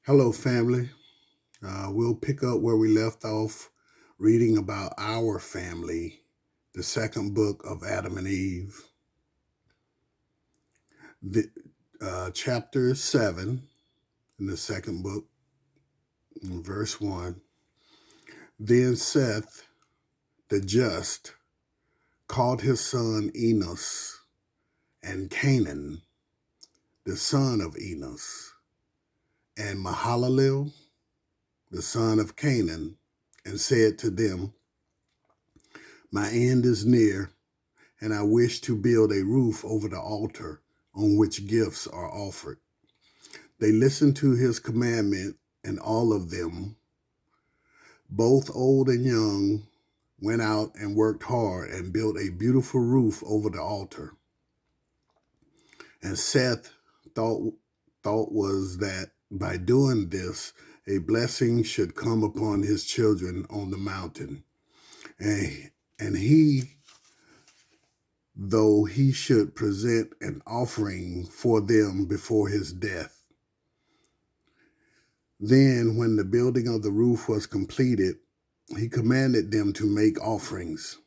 Hello, family. We'll pick up where we left off reading about our family, the second book of Adam and Eve. Chapter 7 in the second book, verse 1. Then Seth, the just, called his son Enos, and Canaan, the son of Enos, and Mahalalel, the son of Canaan, and said to them, My end is near, and I wish to build a roof over the altar on which gifts are offered. They listened to his commandment, and all of them, both old and young, went out and worked hard and built a beautiful roof over the altar. And Seth thought was that by doing this, a blessing should come upon his children on the mountain. And he, though he should present an offering for them before his death. Then, when the building of the roof was completed, he commanded them to make offerings.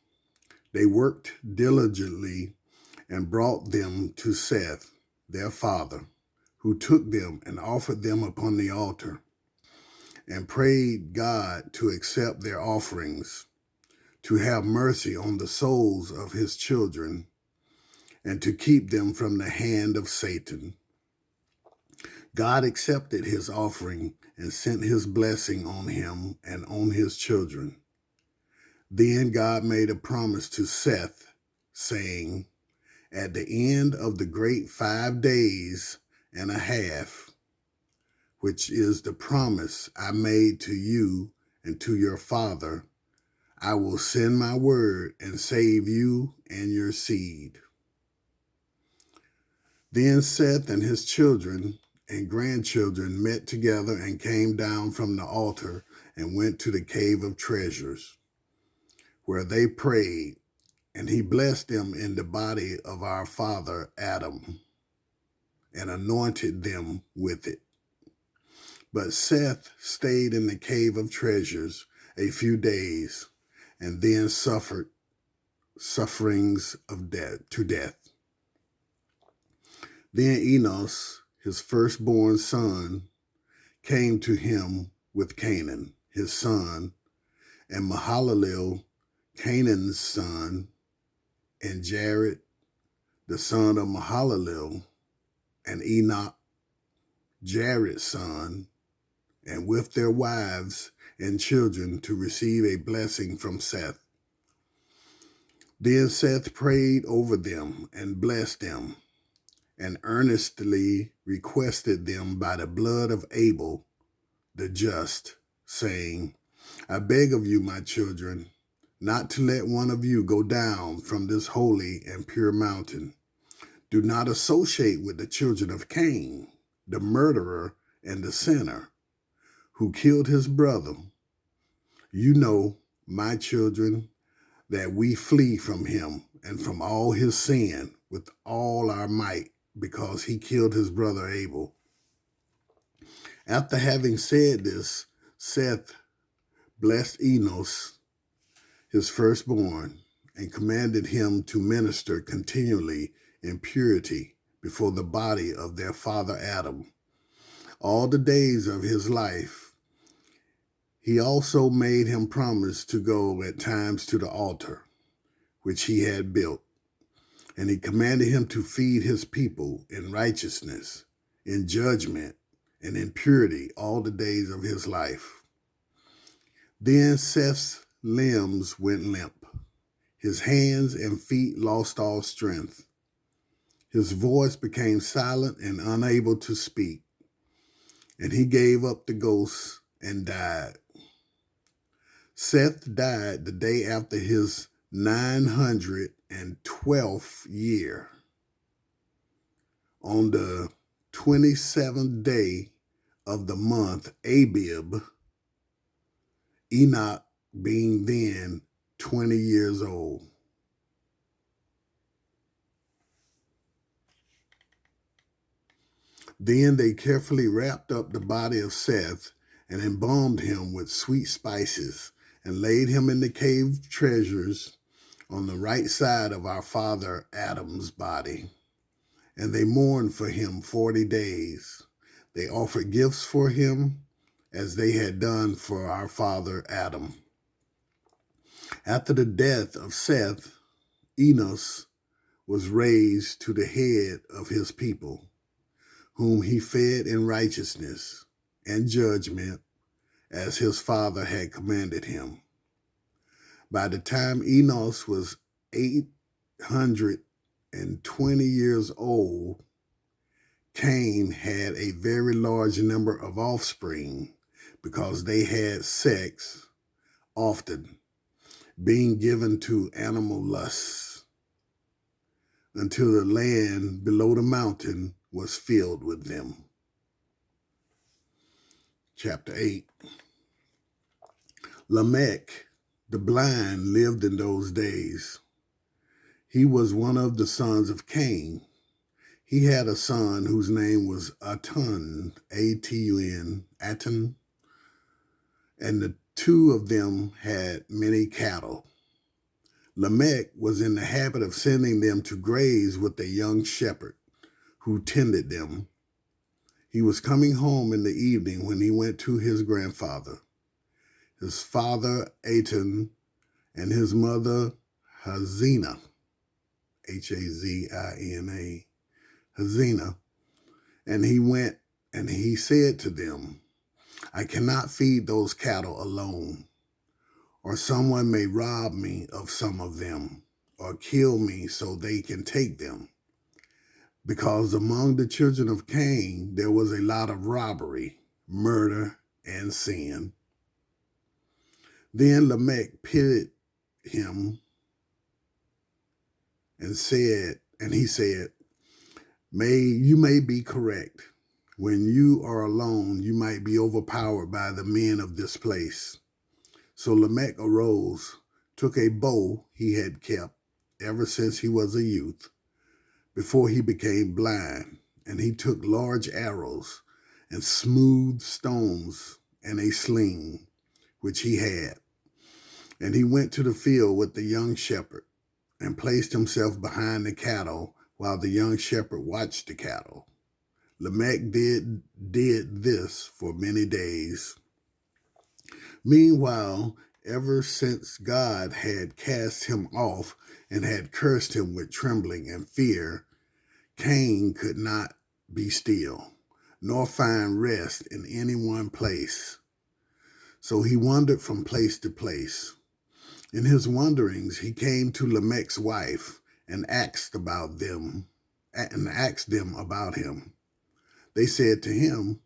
They worked diligently and brought them to Seth, their father, who took them and offered them upon the altar, and prayed God to accept their offerings, to have mercy on the souls of his children, and to keep them from the hand of Satan. God accepted his offering and sent his blessing on him and on his children. Then God made a promise to Seth, saying, At the end of the great 5 days and a half, which is the promise I made to you and to your father, I will send my word and save you and your seed. Then Seth and his children and grandchildren met together and came down from the altar and went to the cave of treasures, where they prayed, and he blessed them in the body of our father Adam and anointed them with it. But Seth stayed in the cave of treasures a few days and then suffered sufferings of death. Then Enos, his firstborn son, came to him with Canaan, his son, and Mahalalel, Canaan's son, and Jared, the son of Mahalalel, and Enoch, Jared's son, and with their wives and children to receive a blessing from Seth. Then Seth prayed over them and blessed them, and earnestly requested them by the blood of Abel, the just, saying, I beg of you, my children, not to let one of you go down from this holy and pure mountain. Do not associate with the children of Cain, the murderer and the sinner, who killed his brother. You know, my children, that we flee from him and from all his sin with all our might, because he killed his brother Abel. After having said this, Seth blessed Enos, his firstborn, and commanded him to minister continually in purity before the body of their father Adam all the days of his life. He also made him promise to go at times to the altar, which he had built. And he commanded him to feed his people in righteousness, in judgment, and in purity all the days of his life. Then Seth's limbs went limp. His hands and feet lost all strength. His voice became silent and unable to speak. And he gave up the ghost and died. Seth died the day after his 912th year, on the 27th day of the month Abib, Enoch being then 20 years old. Then they carefully wrapped up the body of Seth and embalmed him with sweet spices and laid him in the cave treasures on the right side of our father Adam's body. And they mourned for him 40 days. They offered gifts for him as they had done for our father Adam. After the death of Seth, Enos was raised to the head of his people, whom he fed in righteousness and judgment as his father had commanded him. By the time Enos was 820 years old, Cain had a very large number of offspring because they had sex often, being given to animal lusts, until the land below the mountain was filled with them. Chapter 8. Lamech, the blind, lived in those days. He was one of the sons of Cain. He had a son whose name was Atun, A-T-U-N, Atun, and the two of them had many cattle. Lamech was in the habit of sending them to graze with a young shepherd who tended them. He was coming home in the evening when he went to his grandfather. His father, Atun, and his mother, Hazina, Hazina, Hazina, and he went and he said to them, I cannot feed those cattle alone, or someone may rob me of some of them, or kill me so they can take them. Because among the children of Cain, there was a lot of robbery, murder, and sin. Then Lamech pitied him and he said, you may be correct. When you are alone, you might be overpowered by the men of this place. So Lamech arose, took a bow he had kept ever since he was a youth, before he became blind, and he took large arrows and smooth stones and a sling, which he had. And he went to the field with the young shepherd and placed himself behind the cattle while the young shepherd watched the cattle. Lamech did this for many days. Meanwhile, ever since God had cast him off and had cursed him with trembling and fear, Cain could not be still, nor find rest in any one place. So he wandered from place to place. In his wanderings, he came to Lamech's wife and asked them about him. They said to him,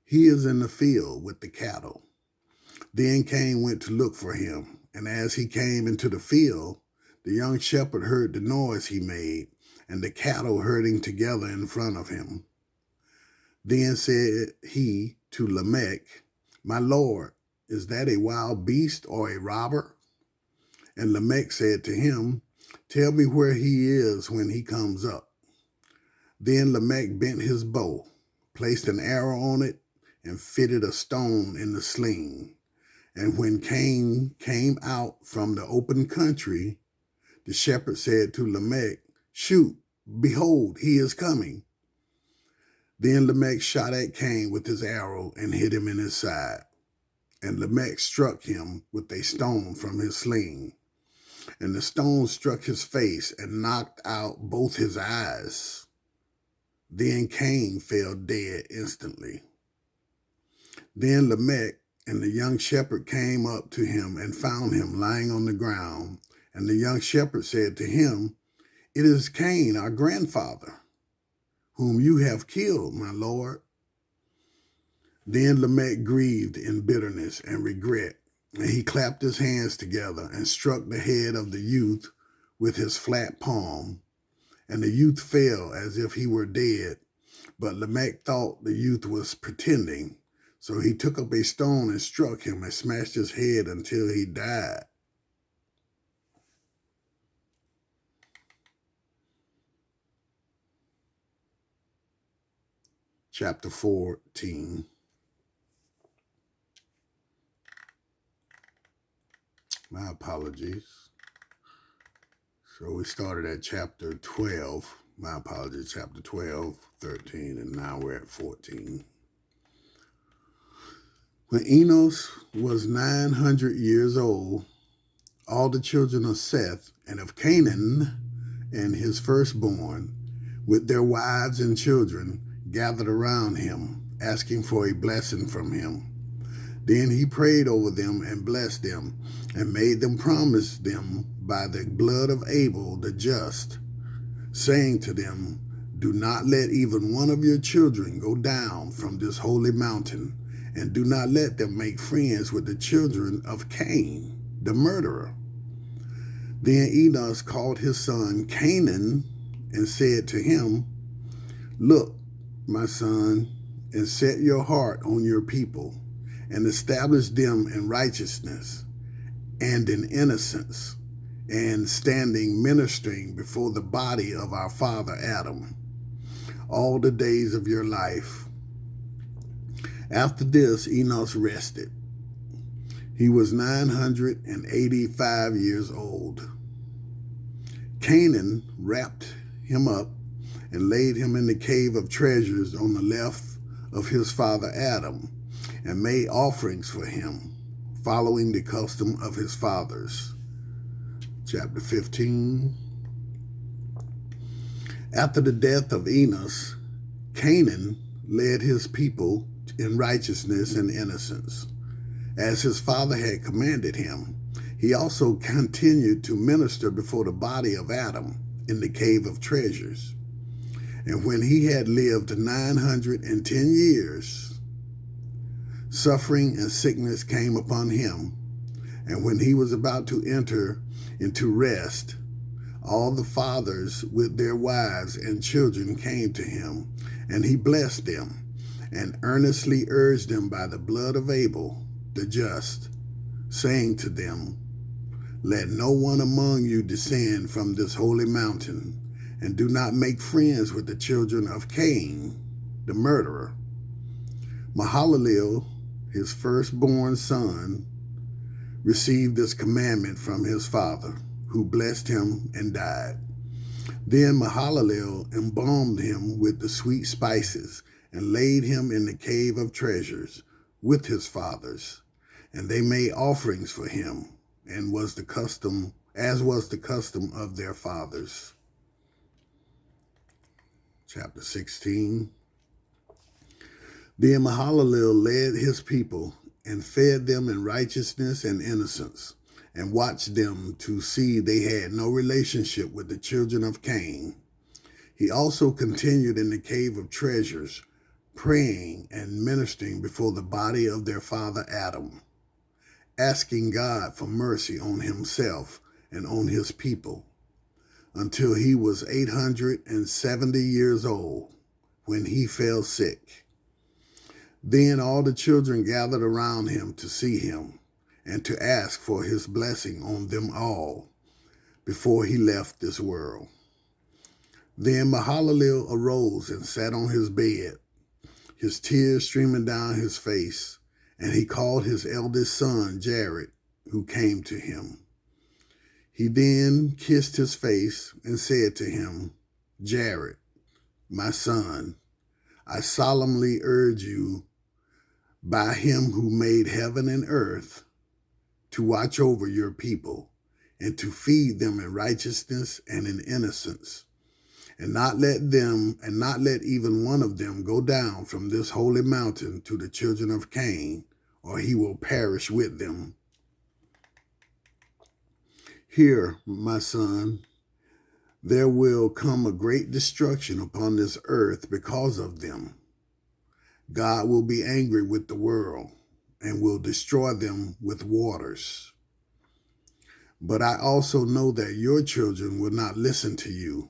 he is in the field with the cattle. Then Cain went to look for him, and as he came into the field, the young shepherd heard the noise he made, and the cattle herding together in front of him. Then said he to Lamech, my lord, is that a wild beast or a robber? And Lamech said to him, tell me where he is when he comes up. Then Lamech bent his bow, placed an arrow on it, and fitted a stone in the sling. And when Cain came out from the open country, the shepherd said to Lamech, shoot, behold, he is coming. Then Lamech shot at Cain with his arrow and hit him in his side. And Lamech struck him with a stone from his sling. And the stone struck his face and knocked out both his eyes. Then Cain fell dead instantly. Then Lamech and the young shepherd came up to him and found him lying on the ground. And the young shepherd said to him, it is Cain, our grandfather, whom you have killed, my lord. Then Lamech grieved in bitterness and regret, and he clapped his hands together and struck the head of the youth with his flat palm. And the youth fell as if he were dead, but Lamech thought the youth was pretending. So he took up a stone and struck him and smashed his head until he died. chapter 14. My apologies. So we started at chapter 12. My apologies, chapter 12, 13, and now we're at 14. When Enos was 900 years old, all the children of Seth and of Canaan and his firstborn, with their wives and children, gathered around him, asking for a blessing from him. Then he prayed over them and blessed them, and made them promise them by the blood of Abel the just, saying to them, do not let even one of your children go down from this holy mountain, and do not let them make friends with the children of Cain, the murderer. Then Enos called his son Canaan and said to him, look, my son, and set your heart on your people, and establish them in righteousness and in innocence, and standing ministering before the body of our father Adam, all the days of your life. After this, Enos rested. He was 985 years old. Canaan wrapped him up and laid him in the cave of treasures on the left of his father Adam, and made offerings for him, following the custom of his fathers. Chapter 15. After the death of Enos, Canaan led his people in righteousness and innocence, as his father had commanded him. He also continued to minister before the body of Adam in the cave of treasures. And when he had lived 910 years, suffering and sickness came upon him. And when he was about to enter into rest, all the fathers with their wives and children came to him, and he blessed them, and earnestly urged them by the blood of Abel the just, saying to them, let no one among you descend from this holy mountain, and do not make friends with the children of Cain, the murderer. Mahalalel, his firstborn son, received this commandment from his father, who blessed him and died. Then Mahalalel embalmed him with the sweet spices, and laid him in the cave of treasures with his fathers, and they made offerings for him, and was the custom of their fathers. Chapter 16. Then Mahalalel led his people, and fed them in righteousness and innocence, and watched them to see they had no relationship with the children of Cain. He also continued in the cave of treasures, praying and ministering before the body of their father Adam, asking God for mercy on himself and on his people, until he was 870 years old, when he fell sick. Then all the children gathered around him to see him, and to ask for his blessing on them all, before he left this world. Then Mahalalel arose and sat on his bed, his tears streaming down his face, and he called his eldest son Jared, who came to him. He then kissed his face and said to him, Jared, my son, I solemnly urge you by him who made heaven and earth to watch over your people, and to feed them in righteousness and in innocence, and not let even one of them go down from this holy mountain to the children of Cain, or he will perish with them. Hear, my son, there will come a great destruction upon this earth because of them. God will be angry with the world, and will destroy them with waters. But I also know that your children will not listen to you,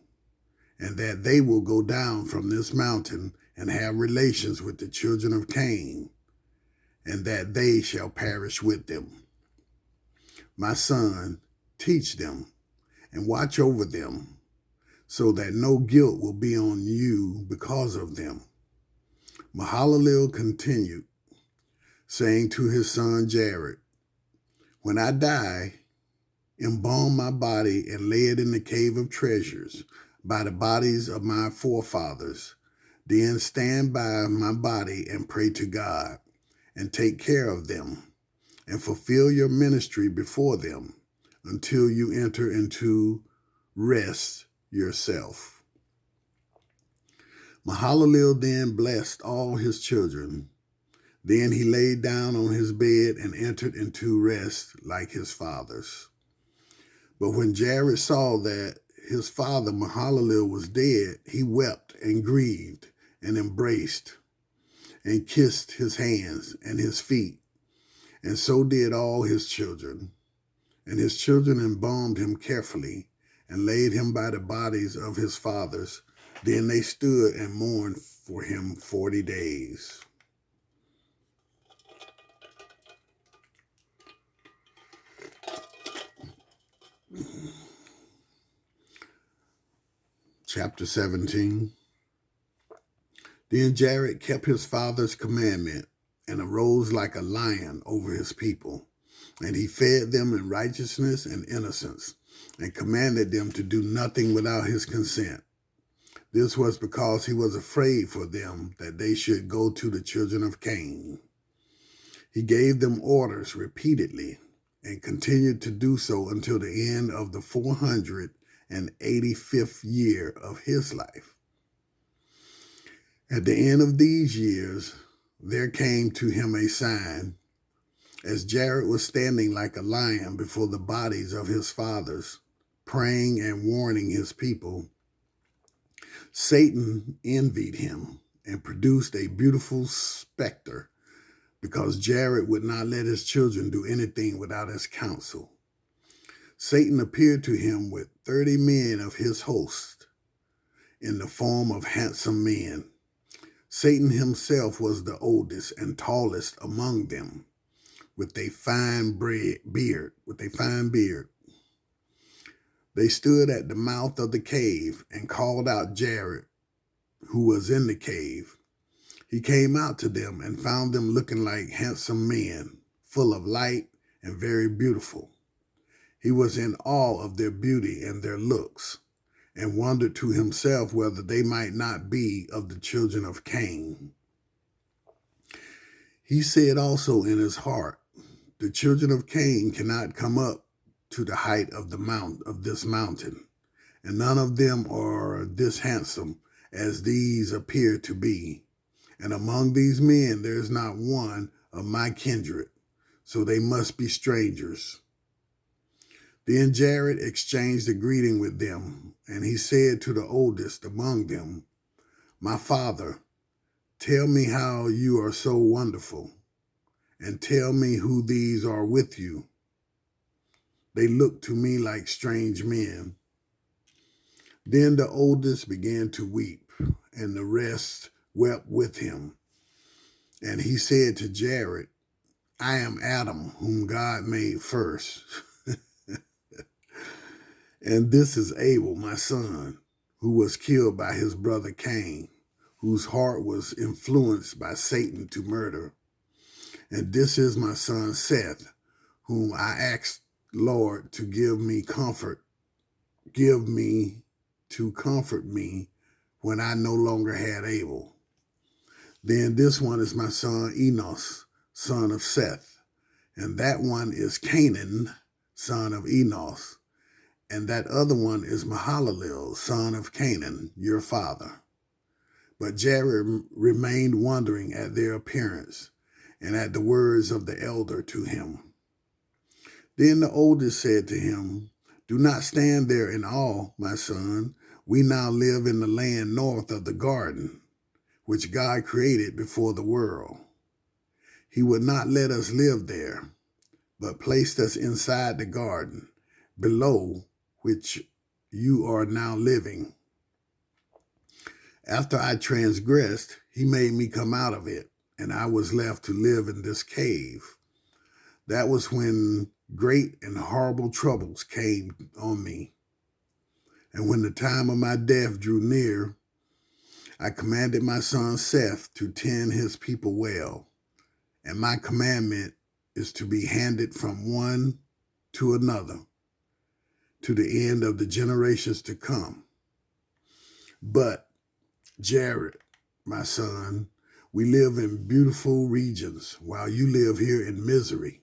and that they will go down from this mountain and have relations with the children of Cain, and that they shall perish with them. My son, teach them and watch over them, so that no guilt will be on you because of them. Mahalalel continued, saying to his son Jared, "When I die, embalm my body and lay it in the cave of treasures by the bodies of my forefathers. Then stand by my body and pray to God, and take care of them, and fulfill your ministry before them until you enter into rest yourself." Mahalalel then blessed all his children. Then he laid down on his bed and entered into rest like his fathers. But when Jared saw that his father Mahalalel was dead, he wept and grieved and embraced and kissed his hands and his feet, and so did all his children. And his children embalmed him carefully and laid him by the bodies of his fathers. Then they stood and mourned for him 40 days. Chapter 17. Then Jared kept his father's commandment and arose like a lion over his people. And he fed them in righteousness and innocence, and commanded them to do nothing without his consent. This was because he was afraid for them that they should go to the children of Cain. He gave them orders repeatedly and continued to do so until the end of the 485th year of his life. At the end of these years, there came to him a sign. As Jared was standing like a lion before the bodies of his fathers, praying and warning his people, Satan envied him and produced a beautiful specter because Jared would not let his children do anything without his counsel. Satan appeared to him with 30 men of his host in the form of handsome men. Satan himself was the oldest and tallest among them, with a fine beard. They stood at the mouth of the cave and called out Jared, who was in the cave. He came out to them and found them looking like handsome men, full of light and very beautiful. He was in awe of their beauty and their looks, and wondered to himself whether they might not be of the children of Cain. He said also in his heart, "The children of Cain cannot come up to the height of this mountain, and none of them are this handsome as these appear to be. And among these men there is not one of my kindred, so they must be strangers." Then Jared exchanged a greeting with them, and he said to the oldest among them, "My father, tell me how you are so wonderful, and tell me who these are with you. They look to me like strange men." Then the oldest began to weep, and the rest wept with him. And he said to Jared, "I am Adam, whom God made first. And this is Abel, my son, who was killed by his brother Cain, whose heart was influenced by Satan to murder. And this is my son Seth, whom I asked Lord to give me to comfort me when I no longer had Abel. Then this one is my son Enos, son of Seth, and that one is Canaan, son of Enos, and that other one is Mahalalel, son of Canaan, your father." But Jared remained wondering at their appearance and at the words of the elder to him. Then the oldest said to him, "Do not stand there in awe, my son. We now live in the land north of the garden, which God created before the world. He would not let us live there, but placed us inside the garden, below which you are now living. After I transgressed, he made me come out of it, and I was left to live in this cave. That was when great and horrible troubles came on me. And when the time of my death drew near, I commanded my son Seth to tend his people well, and my commandment is to be handed from one to another to the end of the generations to come. But, Jared, my son, we live in beautiful regions while you live here in misery.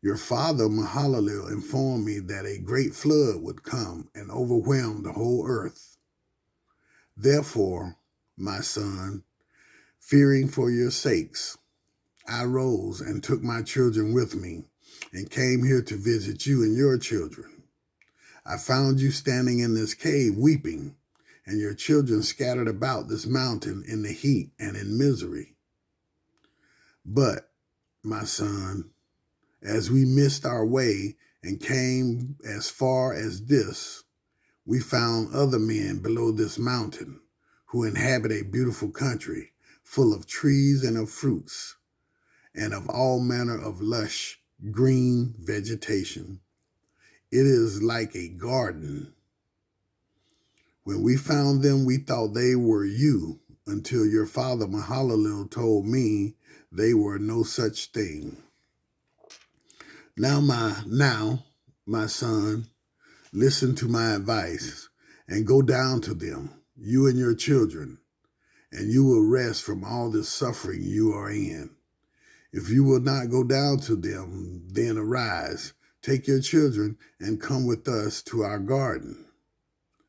Your father, Mahalalel, informed me that a great flood would come and overwhelm the whole earth. Therefore, my son, fearing for your sakes, I rose and took my children with me and came here to visit you and your children. I found you standing in this cave weeping, and your children scattered about this mountain in the heat and in misery. But, my son, as we missed our way and came as far as this, we found other men below this mountain who inhabit a beautiful country full of trees and of fruits and of all manner of lush green vegetation. It is like a garden. When we found them, we thought they were you until your father Mahalalel told me they were no such thing. Now, my son, listen to my advice and go down to them, you and your children, and you will rest from all this suffering you are in. If you will not go down to them, then arise, take your children, and come with us to our garden.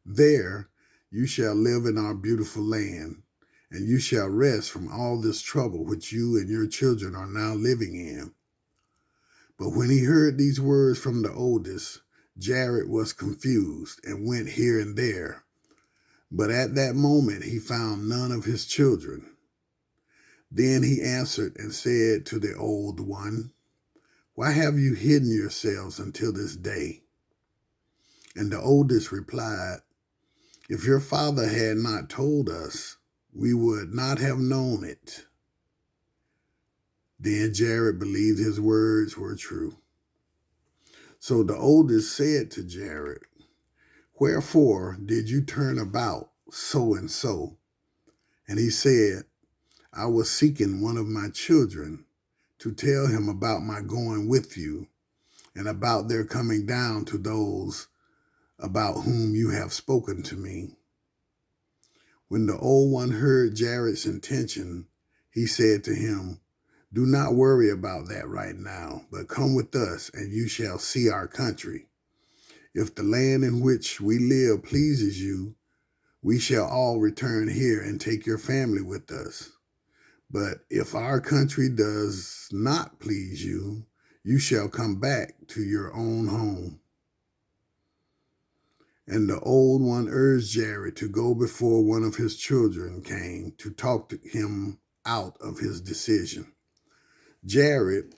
There you shall live in our beautiful land, and you shall rest from all this trouble which you and your children are now living in. But when he heard these words from the oldest, Jared was confused and went here and there. But at that moment he found none of his children. Then he answered and said to the old one, "Why have you hidden yourselves until this day?" And the oldest replied, "If your father had not told us, we would not have known it." Then Jared believed his words were true. So the oldest said to Jared, "Wherefore did you turn about so and so?" And he said, "I was seeking one of my children to tell him about my going with you and about their coming down to those about whom you have spoken to me." When the old one heard Jared's intention, he said to him, "Do not worry about that right now, but come with us and you shall see our country. If the land in which we live pleases you, we shall all return here and take your family with us. But if our country does not please you, you shall come back to your own home." And the old one urged Jared to go before one of his children came to talk to him out of his decision. Jared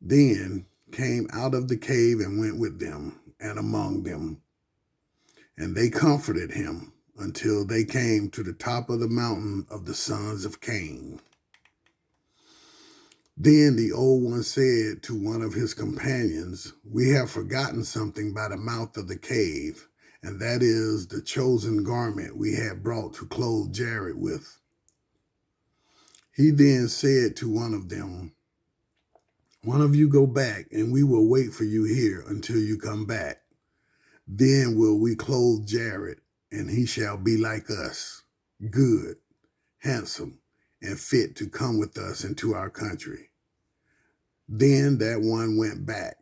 then came out of the cave and went with them and among them. And they comforted him until they came to the top of the mountain of the sons of Cain. Then the old one said to one of his companions, "We have forgotten something by the mouth of the cave, and that is the chosen garment we had brought to clothe Jared with." He then said to one of them, "One of you go back, and we will wait for you here until you come back. Then will we clothe Jared, and he shall be like us, good, handsome, and fit to come with us into our country." Then that one went back.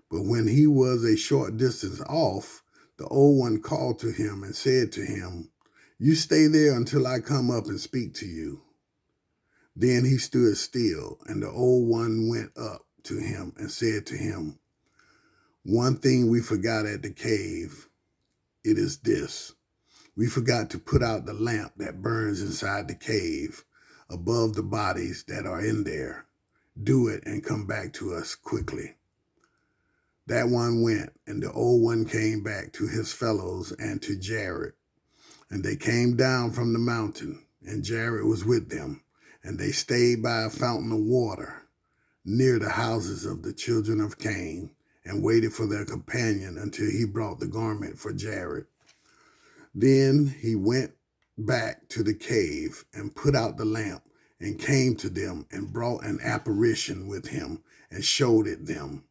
But when he was a short distance off, the old one called to him and said to him, "You stay there until I come up and speak to you." Then he stood still, and the old one went up to him and said to him, "One thing we forgot at the cave. It is this. We forgot to put out the lamp that burns inside the cave above the bodies that are in there. Do it and come back to us quickly." That one went, and the old one came back to his fellows and to Jared. And they came down from the mountain, and Jared was with them. And they stayed by a fountain of water near the houses of the children of Cain and waited for their companion until he brought the garment for Jared. Then he went back to the cave and put out the lamp and came to them and brought an apparition with him and showed it them.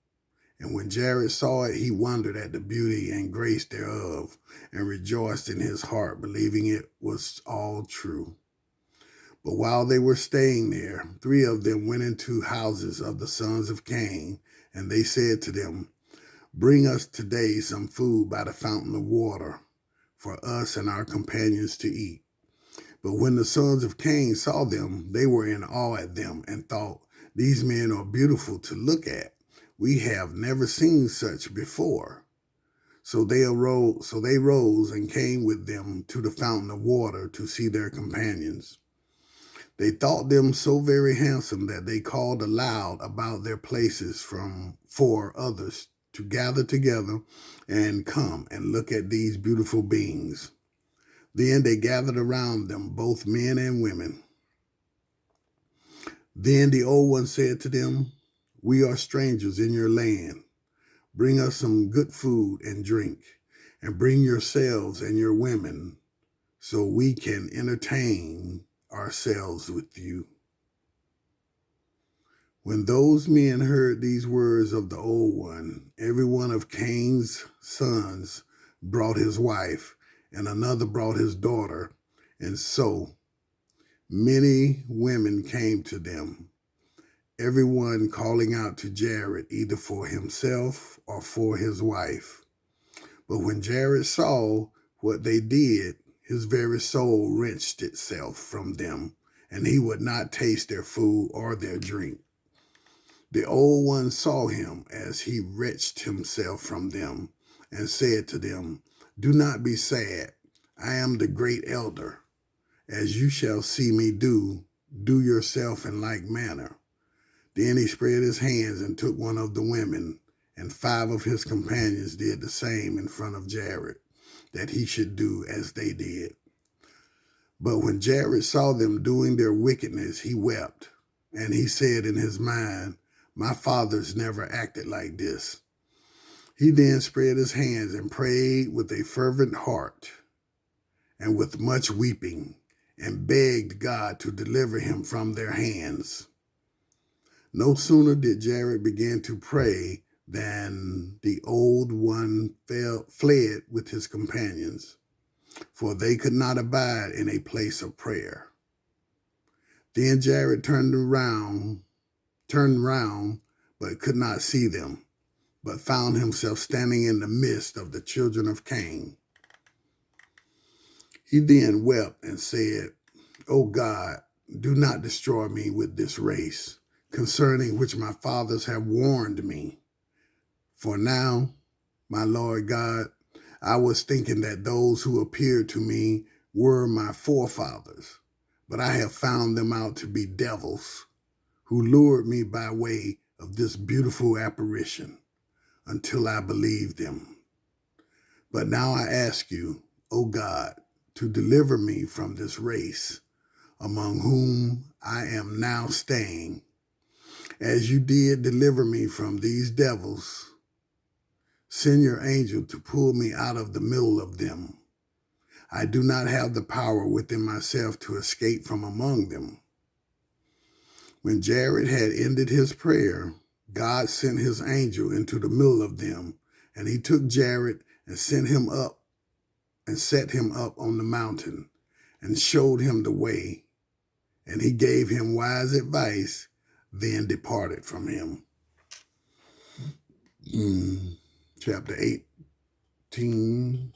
And when Jared saw it, he wondered at the beauty and grace thereof and rejoiced in his heart, believing it was all true. But while they were staying there, 3 of them went into houses of the sons of Cain, and they said to them, "Bring us today some food by the fountain of water for us and our companions to eat." But when the sons of Cain saw them, they were in awe at them and thought, "These men are beautiful to look at. We have never seen such before." So they rose and came with them to the fountain of water to see their companions. They thought them so very handsome that they called aloud about their places for others to gather together and come and look at these beautiful beings. Then they gathered around them, both men and women. Then the old one said to them, "We are strangers in your land. Bring us some good food and drink, and bring yourselves and your women, so we can entertain ourselves with you." When those men heard these words of the old one, every one of Cain's sons brought his wife, and another brought his daughter, and so many women came to them, everyone calling out to Jared either for himself or for his wife. But when Jared saw what they did, his very soul wrenched itself from them, and he would not taste their food or their drink. The old one saw him as he wrenched himself from them, and said to them, "Do not be sad. I am the great elder. As you shall see me do yourself in like manner." Then he spread his hands and took one of the women, and 5 of his companions did the same in front of Jared, that he should do as they did. But when Jared saw them doing their wickedness, he wept, and he said in his mind, "My fathers never acted like this." He then spread his hands and prayed with a fervent heart and with much weeping, and begged God to deliver him from their hands. No sooner did Jared begin to pray than the old one fled with his companions, for they could not abide in a place of prayer. Then Jared turned round, but could not see them, but found himself standing in the midst of the children of Cain. He then wept and said, "O God, do not destroy me with this race, concerning which my fathers have warned me. For now, my Lord God, I was thinking that those who appeared to me were my forefathers, but I have found them out to be devils, who lured me by way of this beautiful apparition until I believed them. But now I ask you, O God, to deliver me from this race, among whom I am now staying, as you did deliver me from these devils. Send your angel to pull me out of the middle of them. I do not have the power within myself to escape from among them." When Jared had ended his prayer, God sent his angel into the middle of them, and he took Jared and set him up on the mountain and showed him the way. And he gave him wise advice, then departed from him. Chapter 18.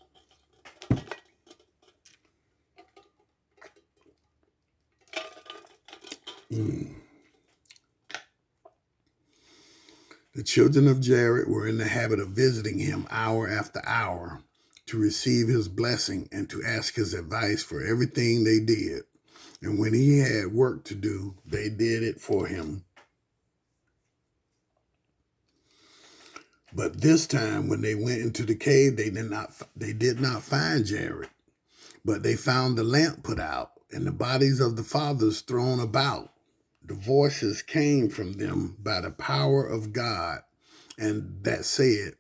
The children of Jared were in the habit of visiting him hour after hour to receive his blessing and to ask his advice for everything they did. And when he had work to do, they did it for him. But this time, when they went into the cave, they did not find Jared, but they found the lamp put out and the bodies of the fathers thrown about. The voices came from them by the power of God, and that said,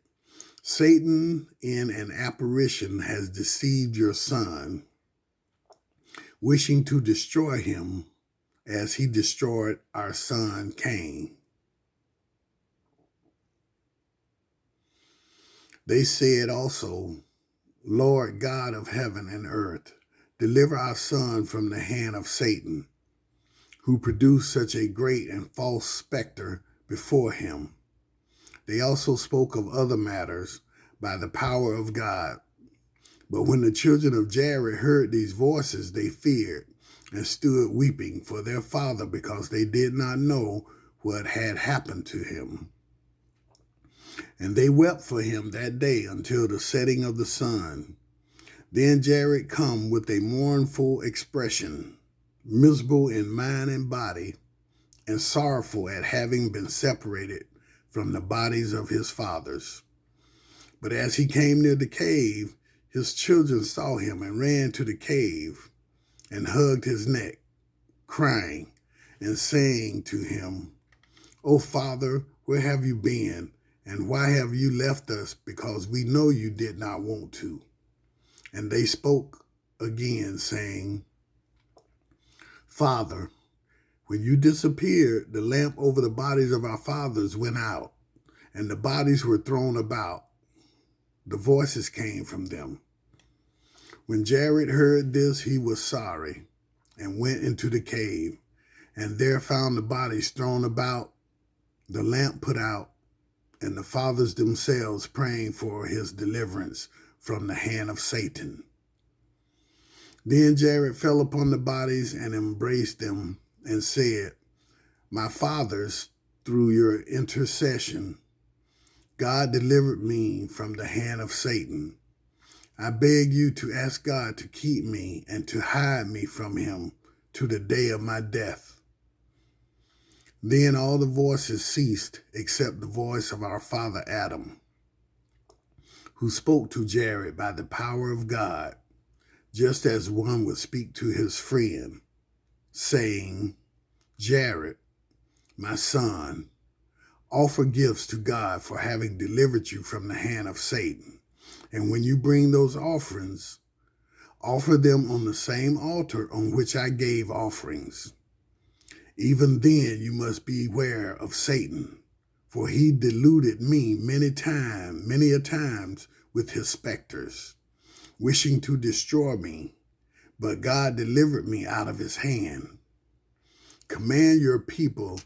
"Satan in an apparition has deceived your son." wishing to destroy him as he destroyed our son Cain. They said also, Lord God of heaven and earth, deliver our son from the hand of Satan, who produced such a great and false specter before him. They also spoke of other matters by the power of God. But when the children of Jared heard these voices, they feared and stood weeping for their father because they did not know what had happened to him. And they wept for him that day until the setting of the sun. Then Jared come with a mournful expression, miserable in mind and body, and sorrowful at having been separated from the bodies of his fathers. But as he came near the cave, his children saw him and ran to the cave and hugged his neck, crying and saying to him, O Father, where have you been? And why have you left us? Because we know you did not want to. And they spoke again, saying, Father, when you disappeared, the lamp over the bodies of our fathers went out, and the bodies were thrown about. The voices came from them. When Jared heard this, he was sorry and went into the cave, and there found the bodies thrown about, the lamp put out, and the fathers themselves praying for his deliverance from the hand of Satan. Then Jared fell upon the bodies and embraced them and said, My fathers, through your intercession, God delivered me from the hand of Satan. I beg you to ask God to keep me and to hide me from him to the day of my death. Then all the voices ceased except the voice of our father Adam, who spoke to Jared by the power of God, just as one would speak to his friend, saying, Jared, my son, offer gifts to God for having delivered you from the hand of Satan. And when you bring those offerings, offer them on the same altar on which I gave offerings. Even then you must beware of Satan, for he deluded me many a times with his specters, wishing to destroy me, but God delivered me out of his hand. Command your people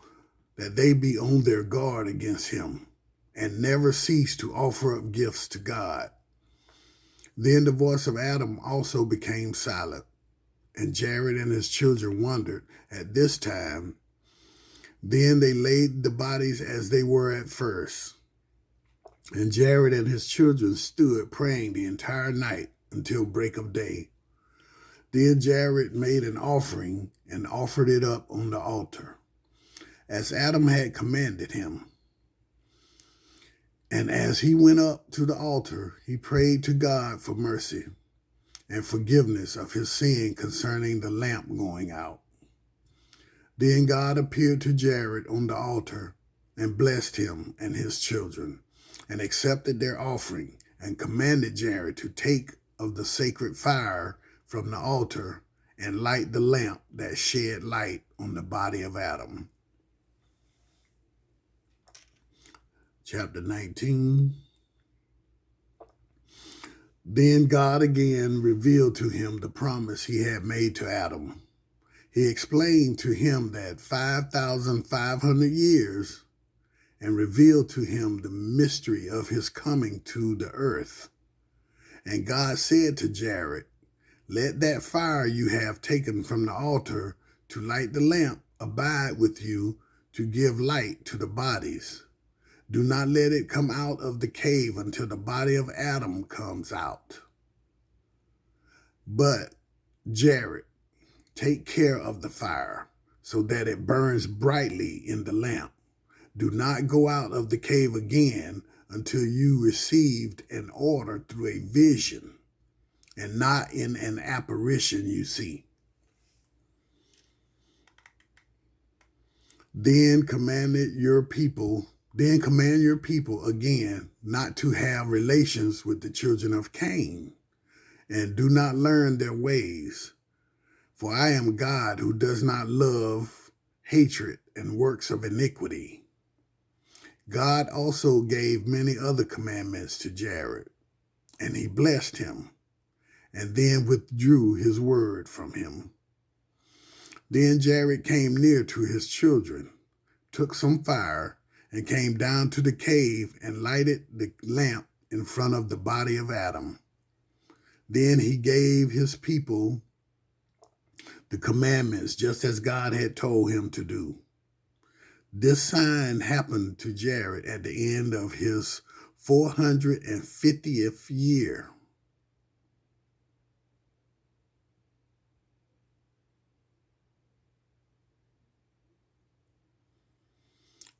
that they be on their guard against him, and never cease to offer up gifts to God. Then the voice of Adam also became silent, and Jared and his children wondered at this time. Then they laid the bodies as they were at first, and Jared and his children stood praying the entire night until break of day. Then Jared made an offering and offered it up on the altar, as Adam had commanded him. And as he went up to the altar, he prayed to God for mercy and forgiveness of his sin concerning the lamp going out. Then God appeared to Jared on the altar and blessed him and his children and accepted their offering and commanded Jared to take of the sacred fire from the altar and light the lamp that shed light on the body of Adam. Chapter 19. Then God again revealed to him the promise he had made to Adam. He explained to him that 5,500 years and revealed to him the mystery of his coming to the earth. And God said to Jared, Let that fire you have taken from the altar to light the lamp abide with you to give light to the bodies. Do not let it come out of the cave until the body of Adam comes out. But, Jared, take care of the fire so that it burns brightly in the lamp. Do not go out of the cave again until you received an order through a vision and not in an apparition you see. Then command your people again not to have relations with the children of Cain, and do not learn their ways, For I am God who does not love hatred and works of iniquity. God also gave many other commandments to Jared, and he blessed him, and then withdrew his word from him. Then Jared came near to his children, took some fire, and came down to the cave and lighted the lamp in front of the body of Adam. Then he gave his people the commandments just as God had told him to do. This sign happened to Jared at the end of his 450th year.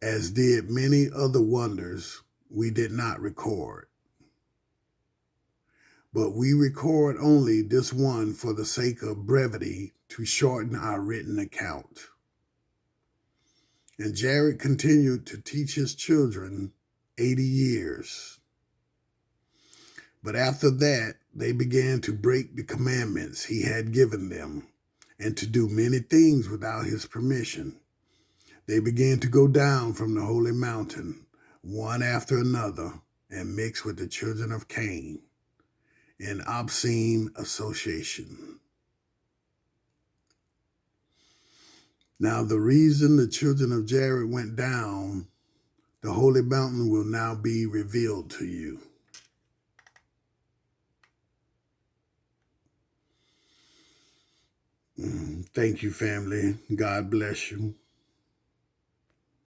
As did many other wonders we did not record. But we record only this one for the sake of brevity to shorten our written account. And Jared continued to teach his children 80 years. But after that, they began to break the commandments he had given them and to do many things without his permission. They began to go down from the holy mountain, one after another, and mix with the children of Cain in obscene association. Now, the reason the children of Jared went down the holy mountain will now be revealed to you. Thank you, family. God bless you.